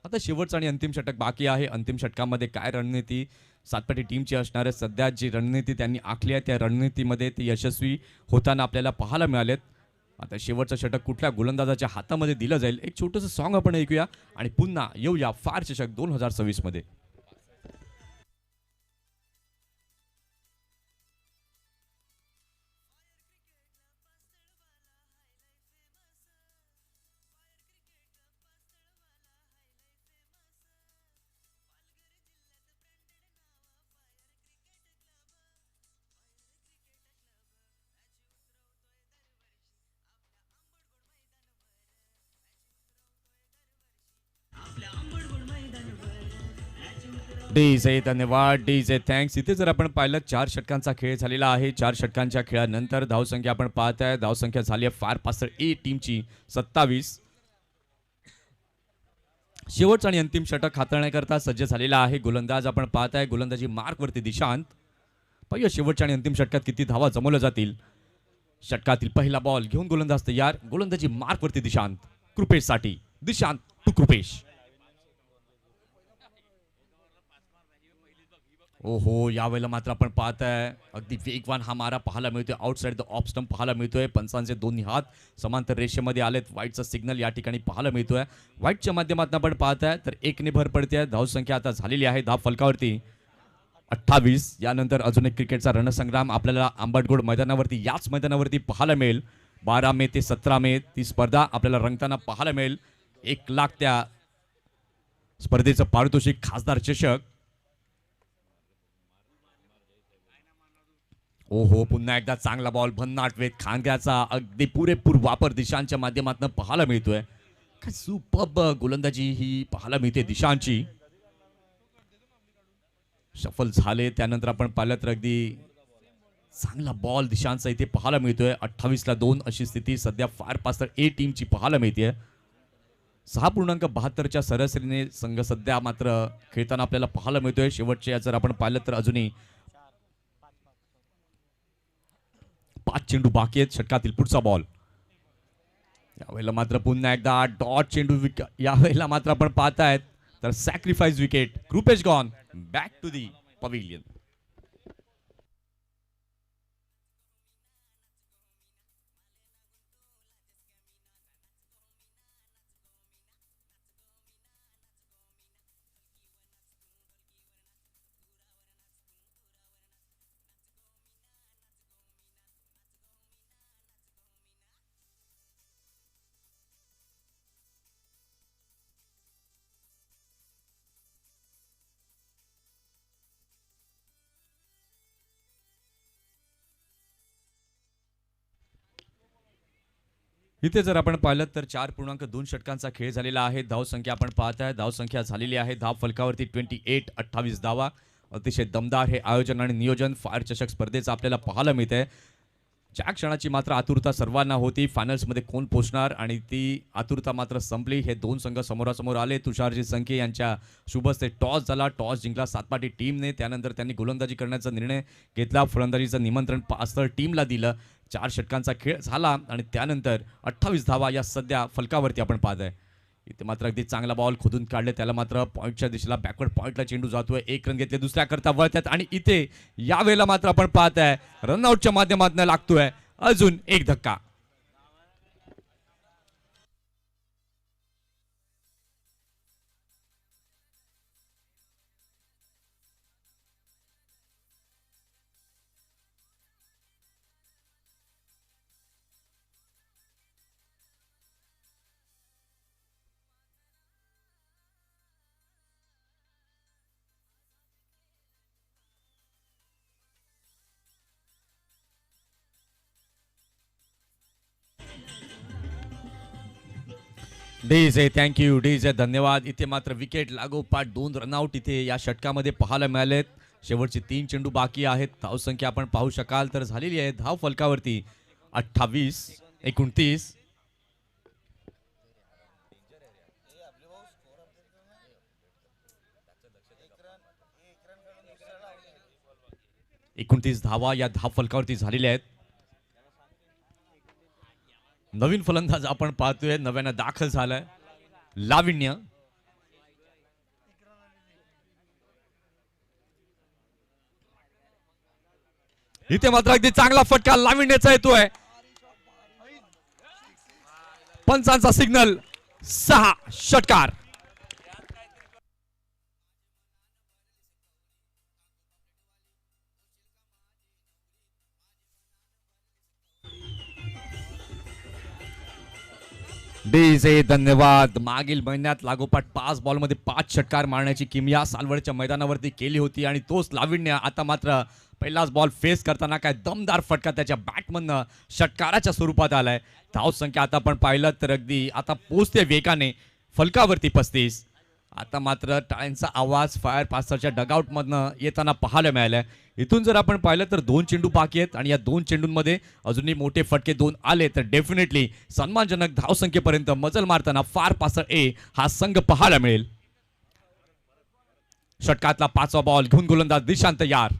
आता शेवटचं आणि अंतिम षटक बाकी आहे. अंतिम षटकामध्ये काय रणनीती सातपाटी टीमची असणार आहे, सध्या जी रणनीती त्यांनी आखली आहे त्या रणनीतीमध्ये ते यशस्वी होताना आपल्याला पाहायला मिळालेत. आता शेवटचं षटक कुठल्या गोलंदाजाच्या हातामध्ये दिलं जाईल, एक छोटंसं सॉन्ग आपण ऐकूया आणि पुन्हा येऊया फार चषक 2026 मध्ये. डीजे धन्यवाद, डीजे थँक्स. इथे जर आपण पाहिलं 4 षटकांचा खेळ झालेला आहे. 4 षटकांच्या खेळानंतर धावसंख्या आपण पाहताय धावसंख्या झाली आहे फार पास्तर ए टीमची 27. शेवटचं आणि अंतिम षटक हाताळण्याकरता सज्ज झालेला आहे गोलंदाज आपण पाहताय. गोलंदाजी मार्कवरती दिशांत. पाहूया शेवटच्या आणि अंतिम षटकात किती धावा जमवल्या जातील. षटकातील पहिला बॉल घेऊन गोलंदाज तयार. गोलंदाजी मार्कवरती दिशांत. कृपेशसाठी दिशांत टू कृपेश. ओहो, यावेळेला मात्र आपण पाहताय अगदी वेगवान हा मारा पाहायला मिळतोय. आउटसाइड द ऑफ स्टंप पाहायला मिळतोय. पंचांचे दोन्ही हात समांतर रेषेमध्ये आलेत. व्हाईटचा सिग्नल या ठिकाणी पाहायला मिळतोय. व्हाईटच्या माध्यमातून आपण पाहताय तर 1 भर पडते. धावसंख्या आता झालेली आहे धाव फलकावरती 28. यानंतर अजून एक क्रिकेटचा रणसंग्राम आपल्याला आंबटगोड मैदानावरती याच मैदानावरती पाहायला मिळेल. 12 मे ते 17 मे ती स्पर्धा आपल्याला रंगताना पाहायला मिळेल. 1 लाख त्या स्पर्धेचं पारितोषिक खासदार चषक. ओहो, पुन्हा एकदा चांगला बॉल भन्नाट वेग खांद्याचा अगदी पुरेपूर वापर दिशांच्या माध्यमातून पाहायला मिळतोय. काय सुपर्ब गोलंदाजी ही पाहायला मिळते दिशांची. सफल झाले त्यानंतर आपण पाहिलं तर अगदी चांगला बॉल दिशांचा इथे पाहायला मिळतोय. 28ला 2 अशी स्थिती सध्या फायर पास्तर ए टीमची पाहायला मिळते. 6.72च्या सरासरीने संघ सध्या मात्र खेळताना आपल्याला पाहायला मिळतोय. शेवटच्या जर आपण पाहिलं तर अजूनही 5 चेंडू बाकी आहेत. षटकातील पुढचा बॉल यावेळेला मात्र पुन्हा एकदा डॉट चेंडू. यावेळेला मात्र आपण पाहतायत तर sacrifice wicket. Kripesh gone back to the pavilion. इथे जर आपण पाहिलं तर 4.2 षटकांचा खेळ झालेला आहे. धावसंख्या आपण पाहताय, धावसंख्या झालेली आहे धाव फलकावरती 28 धावा. अतिशय दमदार हे आयोजन आणि नियोजन फायर चषक स्पर्धेचं आपल्याला पाहायला मिळतंय. ज्या क्षणाची मात्र आतुरता सर्वांना होती फायनल्समध्ये कोण पोहोचणार आणि ती आतुरता मात्र संपली. हे दोन संघ समोरासमोर आले. तुषारजी संखे यांच्या शुभस्ते टॉस झाला. टॉस जिंकला सातपाटी टीमने. त्यानंतर त्यांनी गोलंदाजी करण्याचा निर्णय घेतला. फलंदाजीचं निमंत्रण पास्तळ टीमला दिलं. 4 षटकांचा खेळ झाला आणि त्यानंतर 28 धावा या सध्या फलकावरती आपण पाहत आहे. इथे मात्र अगदी चांगला बॉल खोदून काढले. त्याला मात्र पॉईंटच्या दिशेला बॅकवर्ड पॉईंटला चेंडू जातोय. 1 रन घेतले, दुसऱ्या करता वळतात आणि इथे या वेळेला मात्र आपण पाहत आहे रनआउटच्या माध्यमातून लागतोय अजून एक धक्का. डीजे थँक्यू डीजे धन्यवाद. इथे मात्र विकेट लागोपाठ 2 रनआउट इथे या षटकामध्ये पाहायला मिळालेत. शेवटचे 3 चेंडू बाकी आहेत. धावसंख्या आपण पाहू शकाल तर झालेली आहे धाव फलकावरती 28-29. धावा या धाव फलकावरती झालेल्या आहेत. नवीन फलंदाज आपण पाहतोय, नव्यानं दाखल झालाय लाविन्य. इथे मात्र अगदी चांगला फटका लाविन्याचा येतोय. पंचांचा सिग्नल 6 षटकार. डीजे धन्यवाद. मागील महिन्यात लागोपाठ 5 बॉलमध्ये 5 षटकार मारण्याची किमया सालवडच्या मैदानावरती केली होती आणि तोच लाविन्य आता मात्र पहिलाच बॉल फेस करताना काय दमदार फटका त्याच्या बॅटमधनं षटकाराच्या स्वरूपात आलाय. धावसंख्या आता आपण पाहिलं तर अगदी आता पोचते वेगाने फलकावरती 35. आता मात्र टाळ्यांचा आवाज फायर पास्टरच्या डगआउटमधनं येताना पाहायला मिळालाय. इथून जर आपण पाहिलं तर 2 चेंडू बाकी आहेत आणि या 2 चेंडूंमध्ये अजूनही मोठे फटके 2 आले तर डेफिनेटली सन्मानजनक धावसंख्येपर्यंत मजल मारताना फार पासळ ए हा संघ पाहायला मिळेल. षटकातला 5वा बॉल घेऊन गोलंदाज दिशांत यार.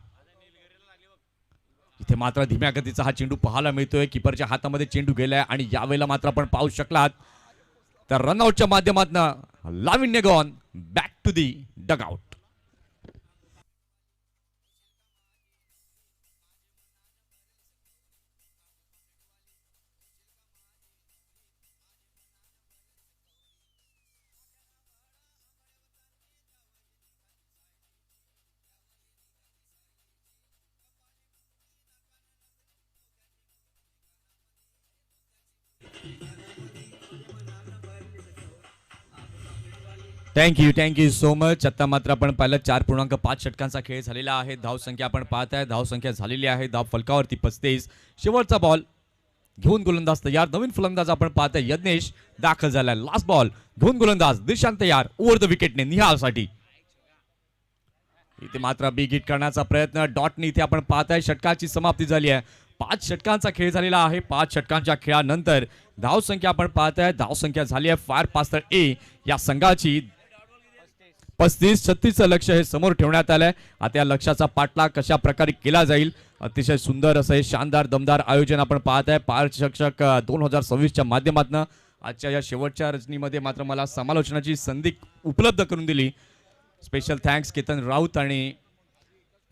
इथे मात्र धीम्या गतीचा हा चेंडू पाहायला मिळतोय. किपरच्या हातामध्ये चेंडू गेलाय आणि यावेळेला मात्र आपण पाहू शकलात तर रनआउटच्या माध्यमातून Lavinya gone back to the dugout. Thank you so much. आता मात्र आपण पाहिलं 4.5 षटकांचा खेळ झालेला आहे. धावसंख्या आपण पाहताय धावसंख्या झालेली आहे धाव फलकावरती 35. शेवटचा बॉल घेऊन गोलंदाज तयार. नवीन फलंदाज आपण पाहताय यज्ञेश दाखल झालाय. लास्ट बॉल घेऊन गोलंदाज दिशांत तयार ओव्हर द विकेटने निहाळसाठी. इथे मात्र बिग हिट करण्याचा प्रयत्न डॉटने इथे आपण पाहताय. षटकाची समाप्ती झाली आहे. 5 षटकांचा खेळ झालेला आहे. 5 षटकांच्या खेळानंतर धावसंख्या आपण पाहताय धावसंख्या झाली आहे फायर पास्टर ए या संघाची 35-36चं लक्ष हे समोर ठेवण्यात आलंय. आता या लक्ष्याचा पाठलाग कशा प्रकारे केला जाईल अतिशय सुंदर असं हे शानदार दमदार आयोजन आपण पाहत आहे. पारदर्शक 2026च्या माध्यमातून आजच्या या शेवटच्या रचनीमध्ये मात्र मला समालोचनाची संधी उपलब्ध करून दिली. स्पेशल थँक्स केतन राऊत आणि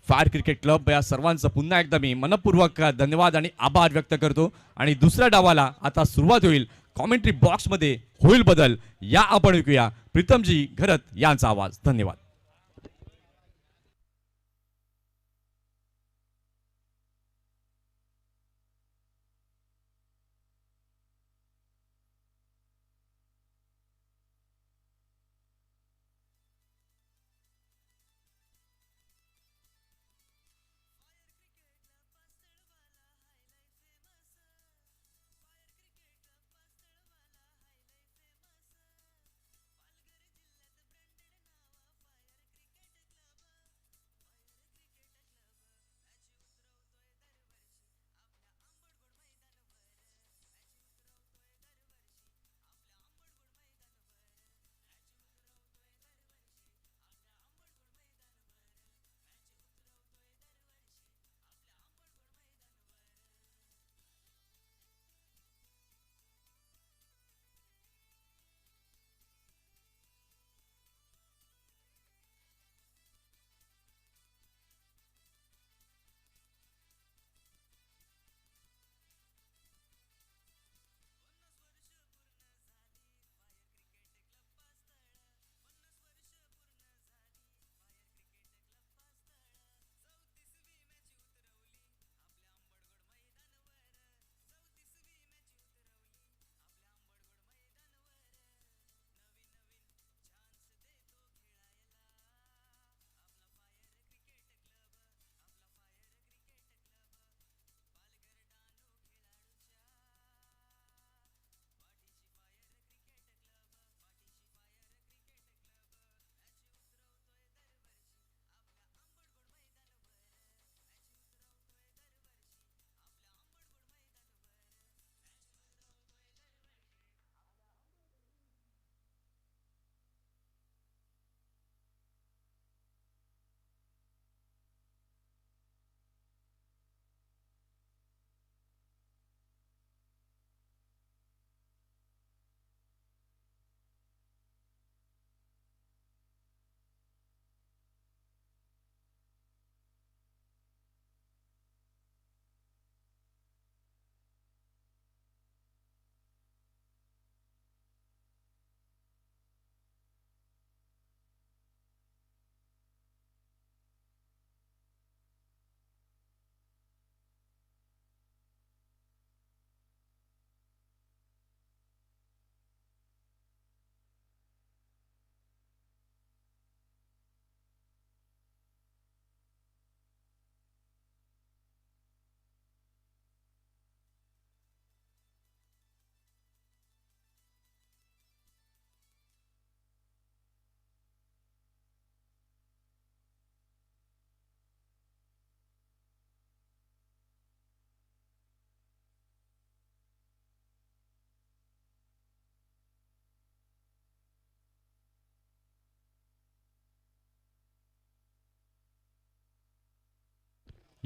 फायर क्रिकेट क्लब या सर्वांचं पुन्हा एकदा मी मनपूर्वक धन्यवाद आणि आभार व्यक्त करतो. आणि दुसऱ्या डावाला आता सुरुवात होईल. कॉमेंट्री बॉक्समध्ये होईल बदल या आपण ऐकूया प्रीतमजी घरत यांचा आवाज. धन्यवाद.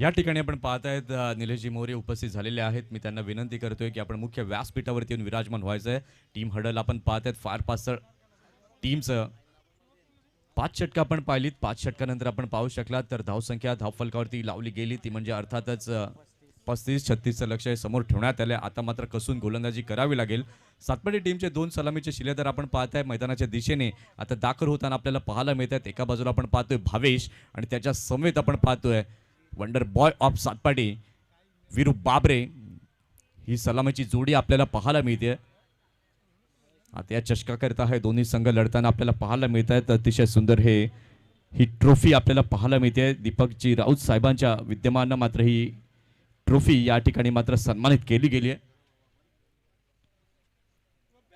या ठिकाणी आपण पाहत आहेत निलेशजी मोरे उपस्थित झालेले आहेत. मी त्यांना विनंती करतोय की आपण मुख्य व्यासपीठावरती येऊन विराजमान व्हायचं आहे. टीम हडल आपण पाहत आहेत. फार पासळ टीमचं 5 षटकं आपण पाहिलीत. 5 षटकानंतर आपण पाहू शकलात तर धावसंख्या धावफलकावरती लावली गेली ती म्हणजे अर्थातच 35-36चं लक्ष समोर ठेवण्यात आलं. आता मात्र कसून गोलंदाजी करावी लागेल. सातपाडी टीमचे 2 सलामीचे शिलेदार आपण पाहताय मैदानाच्या दिशेने आता दाखल होताना आपल्याला पाहायला मिळत आहेत. एका बाजूला आपण पाहतोय भावेश आणि त्याच्या समवेत आपण पाहतोय wonder boy of Satpadi Veeru बाबरे. ही सलामीची जोडी आपल्याला पाहायला मिळते. आता या चषकाकरिता हे दोन्ही संघ लढताना आपल्याला पाहायला मिळत आहेत. अतिशय सुंदर ही ट्रॉफी आपल्याला पाहायला मिळते. दीपकजी राऊत साहेबांच्या विद्यमानं मात्र ही ट्रॉफी या ठिकाणी मात्र सन्मानित केली गेली आहे.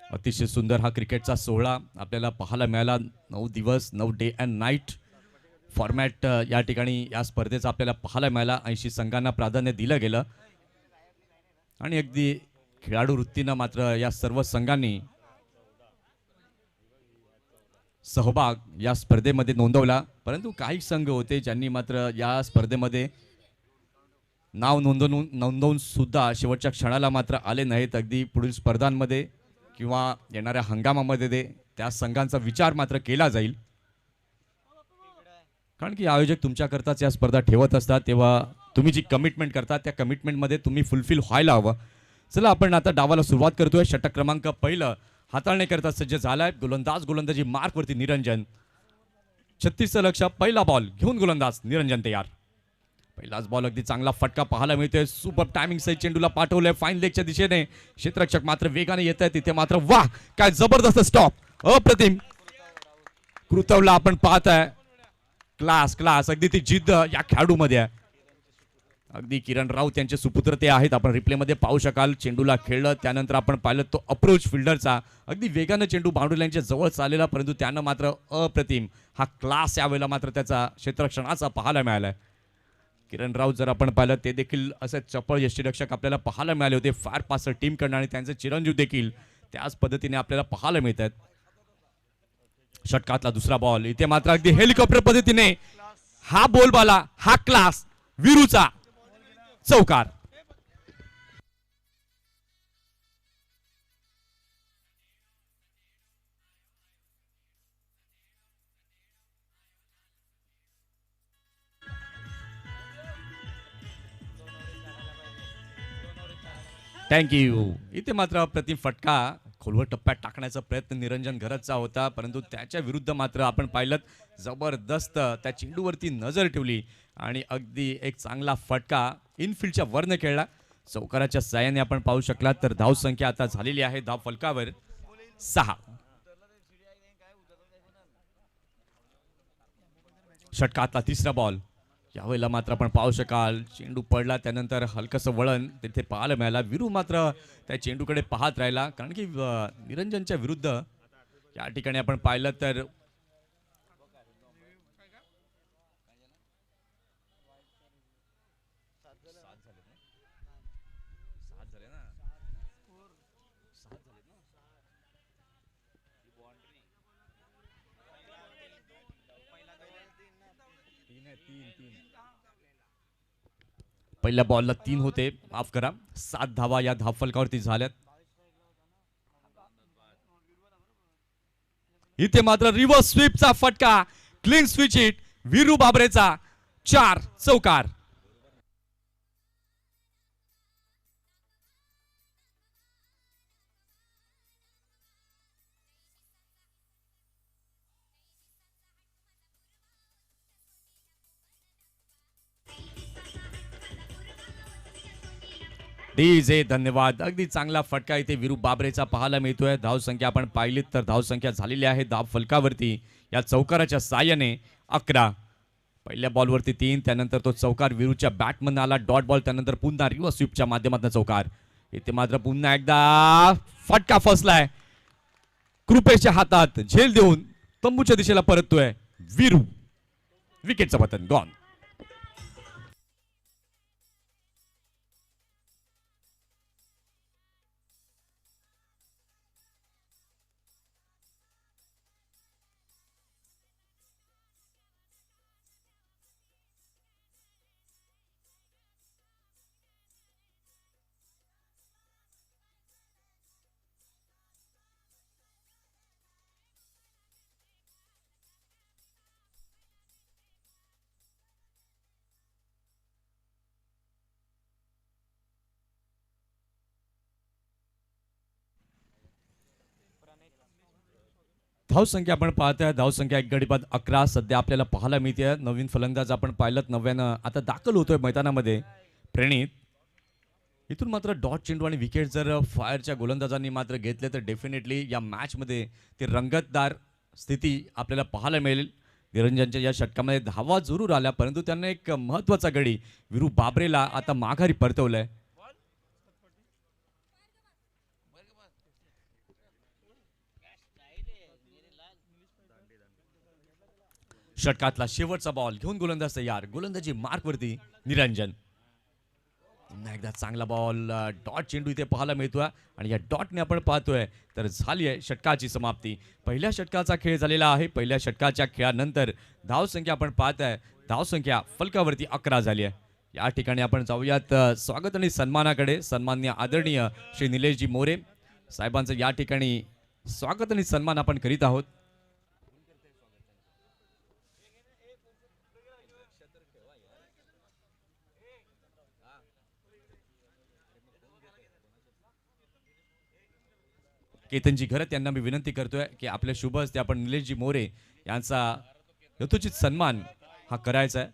अतिशय सुंदर हा क्रिकेटचा सोहळा आपल्याला पाहायला मिळाला. 9 दिवस 9 डे अँड नाईट फॉर्मॅट या ठिकाणी या स्पर्धेचा आपल्याला पाहायला मिळाला. 80 संघांना प्राधान्य दिलं गेलं आणि अगदी खेळाडू वृत्तीनं मात्र या सर्व संघांनी सहभाग या स्पर्धेमध्ये नोंदवला. परंतु काही संघ होते ज्यांनी मात्र या स्पर्धेमध्ये नाव नोंदवून सुद्धा शेवटच्या क्षणाला मात्र आले नाहीत. अगदी पुढील स्पर्धांमध्ये किंवा येणाऱ्या हंगामामध्ये त्या संघांचा विचार मात्र केला जाईल. कारण की आयोजक तुमच्याकरताच या स्पर्धा ठेवत असतात. तेव्हा तुम्ही जी कमिटमेंट करता त्या कमिटमेंटमध्ये तुम्ही फुलफिल व्हायला हवं. चला आपण आता डावाला सुरुवात करतोय. षटक क्रमांक पहिलं हाताळण्याकरता सज्ज झालाय. गोलंदाजी मार्कवरती निरंजन. 36चं लक्ष. पहिला बॉल घेऊन गोलंदाज निरंजन तयार. पहिलाच बॉल अगदी चांगला फटका पाहायला मिळतोय. सुपर टायमिंग सहित चेंडूला पाठवलंय फाईन लेगच्या दिशेने. क्षेत्ररक्षक मात्र वेगाने येत आहे. तिथे मात्र वाह काय जबरदस्त स्टॉप. अप्रतिम कृतवला आपण पाहताय. क्लास अगदी ती जिद्द या खेळाडूमध्ये आहे. अगदी किरण राऊत यांचे सुपुत्र ते आहेत. आपण रिप्लेमध्ये पाहू शकाल. चेंडूला खेळलं त्यानंतर आपण पाहिलं तो अप्रोच फिल्डरचा. अगदी वेगानं चेंडू बाउंड्री लाईनच्या जवळ चाललेला परंतु त्यानं मात्र अप्रतिम हा क्लास यावेळेला मात्र त्याचा क्षेत्ररक्षणाचा पाहायला मिळालाय. किरण राऊत जर आपण पाहिलं ते देखील असे चपळ यष्टीरक्षक आपल्याला पाहायला मिळाले होते फार पासळ टीम कडनं आणि त्यांचे चिरंजीव देखील त्याच पद्धतीने आपल्याला पाहायला मिळतात. षटकातला दुसरा बॉल. इथे मात्र अगदी हेलिकॉप्टर पद्धतीने हा बोलबाला हा क्लास वीरूचा चौकार. थँक्यू. इथे मात्र अप्रतिम फटका खोलवर टप्प्यात टाकण्याचा प्रयत्न निरंजन घरतचा होता परंतु त्याच्या विरुद्ध मात्र आपण पाहिलं जबरदस्त त्या चेंडूवरती नजर ठेवली आणि अगदी एक चांगला फटका इनफिल्डच्या वरनं खेळला. चौकाराच्या साहाय्याने आपण पाहू शकलात तर धाव संख्या आता झालेली आहे धाव फलकावर 6. षटकातला तिसरा बॉल. यावेळेला मात्र आपण पाहू शकाल चेंडू पडला त्यानंतर हलकसं वळण तिथे पाहायला मिळाला. वीरू मात्र त्या चेंडूकडे पाहत राहिला कारण की निरंजनच्या विरुद्ध या ठिकाणी आपण पाहिलं तर पहिल्या बॉलला 3 होते. माफ करा 7 धावा या धावफलकावरती झाल्यात. इथे मात्र रिव्हर्स स्वीपचा फटका क्लीन स्विच हिट वीरू बाबरेचा 4 चौकार. डीजे धन्यवाद. अगदी चांगला फटका इथे वीरू बाबरेचा पाहायला मिळतोय. धाव संख्या आपण पाहिलीत तर धाव संख्या झालेली आहे धाव फलकावरती या चौकाराच्या साहाय्याने 11. पहिल्या बॉलवरती 3 त्यानंतर तो चौकार वीरूच्या बॅटमधून आला डॉट बॉल त्यानंतर पुन्हा रिव्हर्स स्वीपच्या माध्यमातून चौकार. इथे मात्र पुन्हा एकदा फटका फसलाय. कृपेशच्या हातात झेल देऊन तंबूच्या दिशेला परततोय वीरू. विकेटचं पतन गॉन. धावसंख्या आपण पाहतोय, धावसंख्या एक गडी बाद 11 सध्या आपल्याला पाहायला मिळते. नवीन फलंदाज आपण पाहिलं नव्यानं आता दाखल होतोय मैदानामध्ये प्रणित. इथून मात्र डॉट चेंडू आणि विकेट जर फायरच्या गोलंदाजांनी मात्र घेतले तर डेफिनेटली या मॅचमध्ये ती रंगतदार स्थिती आपल्याला पाहायला मिळेल. निरंजनच्या या षटकामध्ये धावा जरूर आल्या, परंतु त्यांना एक महत्वाचा गडी विरू बाबरेला आता माघारी परतवलंय. षटकातला शेवटचा बॉल घेऊन गोलंदाज तयार. गोलंदाजी मार्कवरती निरंजन. पुन्हा एकदा चांगला बॉल, डॉट चेंडू इथे पाहायला मिळतोय आणि या डॉटने आपण पाहतोय तर झाली आहे षटकाची समाप्ती. पहिल्या षटकाचा खेळ झालेला आहे. पहिल्या षटकाच्या खेळानंतर धावसंख्या आपण पाहताय, धावसंख्या फलकावरती 11 झाली आहे. या ठिकाणी आपण जाऊयात स्वागत आणि सन्मानाकडे. सन्माननीय आदरणीय श्री निलेशजी मोरे साहेबांचं या ठिकाणी स्वागत आणि सन्मान आपण करीत आहोत. केतनजी घरत यांना मी विनंती करतोय की आपल्या शुभ हस्ते आपण निलेशजी मोरे यांचा यथोचित सन्मान हा करायचा आहे.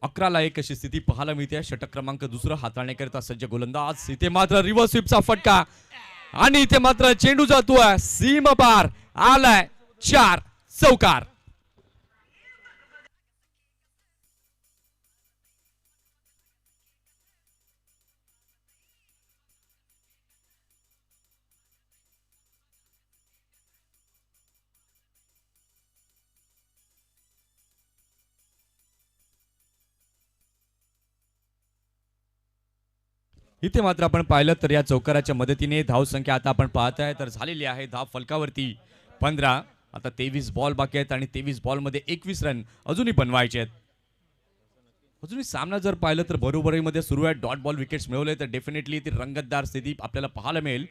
अकराला एक अशी स्थिती पाहायला मिळते. षटक क्रमांक दुसरा हाताळण्याकरिता सज्ज गोलंदाज. इथे मात्र रिव्हर्स स्वीपचा फटका आणि इथे मात्र चेंडू जातोय सीमा पार. आलाय 4 चौकार. इथे मात्र आपण पाहिलं तर या चौकाराच्या मदतीने धावसंख्या आता आपण पाहताय तर झालेली आहे. धाव फलकावरती 15. आता 23 बॉल बाकी आहेत आणि 23 बॉलमध्ये 21 रन अजूनही बनवायचे आहेत. अजूनही सामना जर पाहिलं तर बरोबरीमध्ये सुरू आहे. डॉट बॉल विकेट्स मिळवले तर डेफिनेटली ती रंगतदार स्थिती आपल्याला पाहायला मिळेल.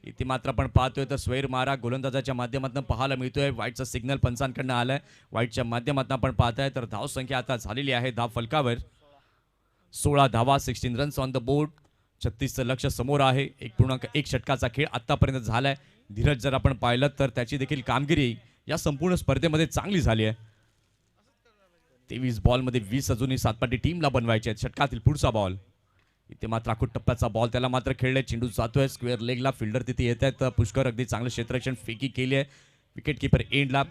इथे मात्र आपण पाहतोय तर स्वैर मारा गोलंदाजाच्या माध्यमातून पाहायला मिळतोय. वाईटचा सिग्नल पंचांकडनं आलाय. वाईटच्या माध्यमातून आपण पाहताय तर धावसंख्या आता झालेली आहे धाव फलकावर 16 धावा, 16 रन्स ऑन द बोर्ड. 36चं लक्ष समोर आहे. 1.1 षटकाचा खेळ आतापर्यंत झालाय. धीरज जर आपण पाहिलं तर त्याची देखील कामगिरी या संपूर्ण स्पर्धेमध्ये चांगली झाली आहे. 23 बॉलमध्ये 20 अजूनही सातपाटी टीमला बनवायचे आहेत. षटकातील पुढचा बॉल. इथे मात्र आखूट टप्प्याचा बॉल त्याला मात्र खेळलाय. चेंडू जातोय स्क्वेअर लेगला. फिल्डर तिथे येत आहेत. पुष्कर अगदी चांगलं क्षेत्ररक्षण फेकी केली आहे. विकेट किपर एंडला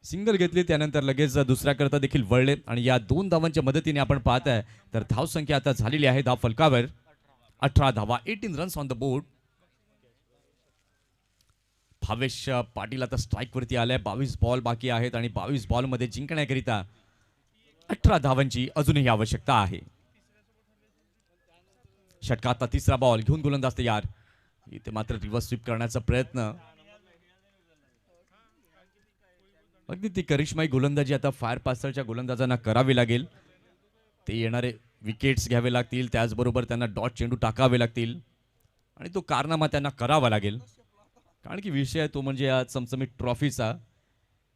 सिंगल घेतली, त्यानंतर लगेच दुसऱ्याकरता देखील वळले आणि या 2 धावांच्या मदतीने आपण पाहताय तर धावसंख्या आता झालेली आहे धाव फलकावर 18 धावा, 18 runs on the board. Bhavesh Patil आता स्ट्राईक वरती आलाय. 22 बॉल बाकी आहेत आणि 22 बॉल मध्ये जिंकण्याकरिता 18 धावांची अजूनही आवश्यकता आहे. षटकातला तिसरा बॉल घेऊन गोलंदाज तयार. इथे मात्र रिव्हर्स स्वीप करण्याचा प्रयत्न. अगदी ती करिश्माई गोलंदाजी आता फायर पास्टरच्या गोलंदाजांना करावी लागेल. ते येणारे विकेट्स घ्यावे लागतील, त्याचबरोबर त्यांना डॉट चेंडू टाकावे लागतील आणि तो कारनामा त्यांना करावा लागेल. कारण की विषय आहे तो म्हणजे या चमचमीत ट्रॉफीचा.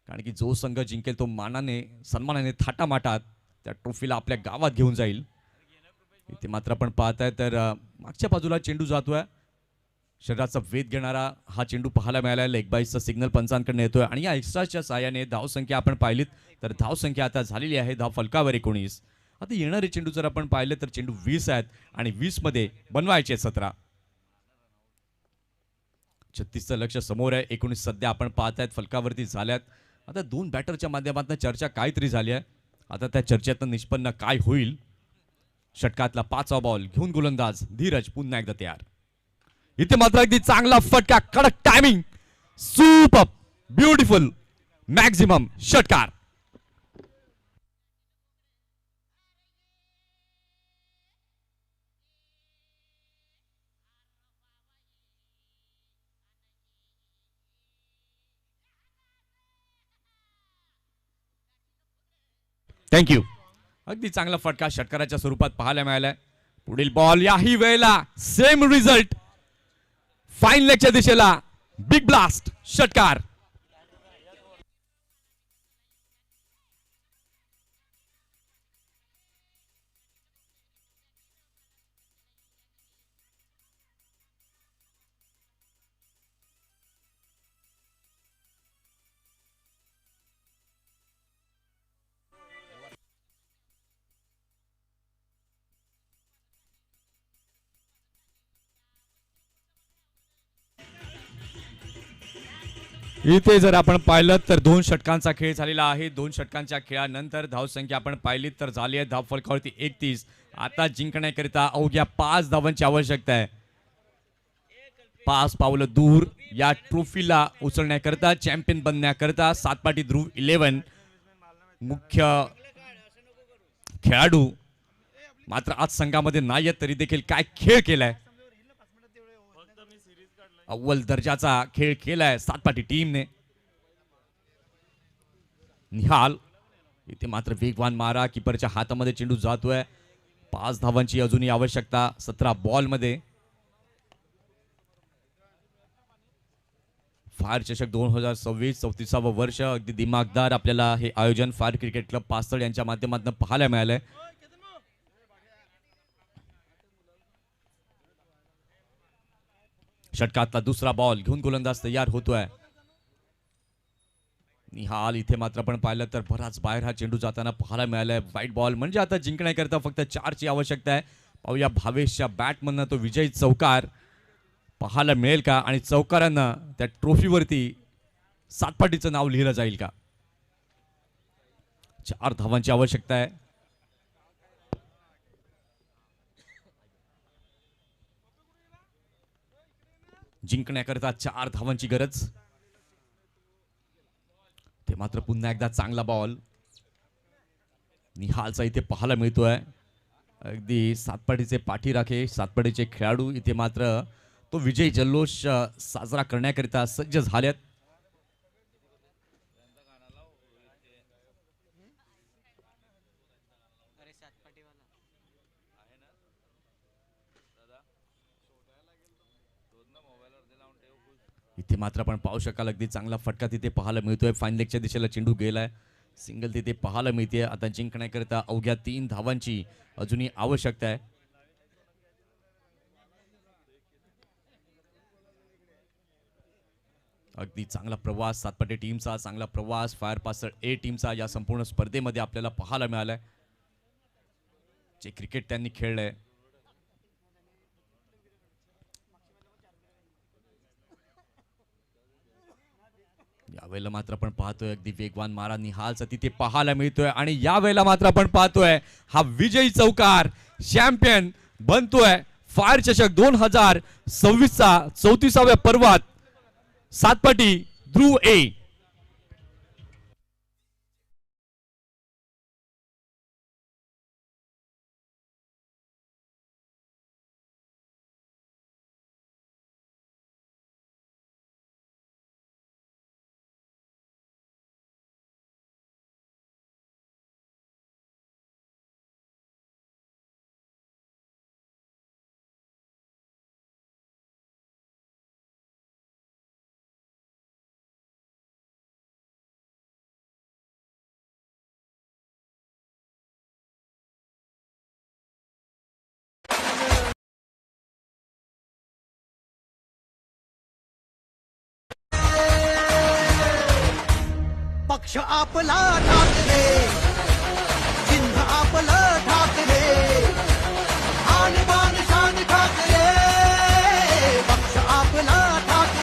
कारण की जो संघ जिंकेल तो मानाने सन्मानाने थाटामाटात त्या ट्रॉफीला आपल्या गावात घेऊन जाईल. इथे मात्र आपण पाहताय तर मागच्या बाजूला चेंडू जातोय. शरीराचा वेध घेणारा हा चेंडू पाहायला मिळाला. लेग बाईसचा सिग्नल पंचांकडून येतोय आणि या एक्स्ट्राच्या साहाय्याने धावसंख्या आपण पाहिलीत तर धावसंख्या आता झालेली आहे धाव फलकावर 19. आता येणारे चेंडू जर आपण पाहिले तर चेंडू 20 आहेत आणि 20 मध्ये बनवायचे 17. 36चं लक्ष समोर आहे. 19 सध्या आपण पाहतायत फलकावरती झाल्यात. आता 2 बॅटरच्या माध्यमातून चर्चा काहीतरी झाली आहे. आता त्या चर्चेतून निष्पन्न काय होईल. षटकातला 5वा बॉल घेऊन गोलंदाज धीरज पुन्हा एकदा तयार. इथे मात्र अगदी चांगला फटका, कडक टायमिंग, सुपर ब्युटिफुल मॅक्झिमम षटकार. थँक्यू. अगदी चांगला फटका षटकाराच्या स्वरूपात पाहायला मिळालाय. पुढील बॉल याही वेळेला सेम रिझल्ट फाईन लेगच्या दिशेला बिग ब्लास्ट षटकार. इथे जर आपण पाहिलं तर 2 षटकांचा खेळ झालेला आहे. 2 षटकांच्या खेळानंतर धावसंख्या आपण पाहिली तर झाली आहे धाव फलकावरती 31. आता जिंकण्याकरिता अवघ्या 5 धावांची आवश्यकता आहे. 5 पावलं दूर या ट्रॉफीला उचलण्याकरता, चॅम्पियन बनण्याकरता सातपाटी ध्रुव 11 मुख्य खेळाडू मात्र आज संघामध्ये नाही आहेत तरी देखील काय खेळ केलाय. अव्वल दर्जाचा खेळ केलाय सातपाटी टीमने. निहाल इथे मात्र वेगवान मारा, किपरच्या हातामध्ये चेंडू जातोय. 5 धावांची अजूनही आवश्यकता 17 बॉल मध्ये. फायर चषक 2026 34वे वर्ष अगदी दिमागदार आपल्याला हे आयोजन फायर क्रिकेट क्लब पास्तळ यांच्या माध्यमातून पाहायला मिळालंय. षटकातला दुसरा बॉल घेऊन गोलंदाज तयार होतोय. निहाल इथे मात्र आपण पाहिलं तर बराच बाहेर हा चेंडू जाताना पाहायला मिळालाय. वाईट बॉल म्हणजे आता जिंकण्याकरता फक्त 4 ची आवश्यकता आहे. पाहूया भावेशच्या बॅटमधनं तो विजयी चौकार पाहायला मिळेल का आणि चौकारांना त्या ट्रॉफीवरती सातपाटीचं नाव लिहिलं जाईल का. 4 धावांची आवश्यकता आहे. जिंकण्याकरता 4 धावांची गरज. ते मात्र पुन्हा एकदा चांगला बॉल निहालचा इथे पाहायला मिळतोय. अगदी सातपाटीचे पाठीराखे, सातपाटीचे खेळाडू इथे मात्र तो विजय जल्लोष साजरा करण्याकरिता सज्ज झालेत. इथे मात्र आपण पाहू शकाल अगदी चांगला फटका तिथे पाहायला मिळतोय. फाईन लेगच्या दिशेला चेंडू गेलाय. सिंगल तिथे पाहायला मिळते. आता जिंकण्याकरिता अवघ्या 3 धावांची अजूनही आवश्यकता आहे. अगदी चांगला प्रवास सातपाटी टीमचा, चांगला प्रवास फायर पास्तळ ए टीमचा या संपूर्ण स्पर्धेमध्ये आपल्याला पाहायला मिळालाय. जे क्रिकेट त्यांनी खेळलंय. यावेळेला मात्र आपण पाहतोय अगदी वेगवान मारा निहालचा तिथे पाहायला मिळतोय आणि यावेळेला मात्र आपण पाहतोय हा विजयी चौकार. चॅम्पियन बनतोय फायर चषक 2026 चा 34व्या पर्वात सातपाटी ध्रुव ए. पक्ष आपला ठाकरे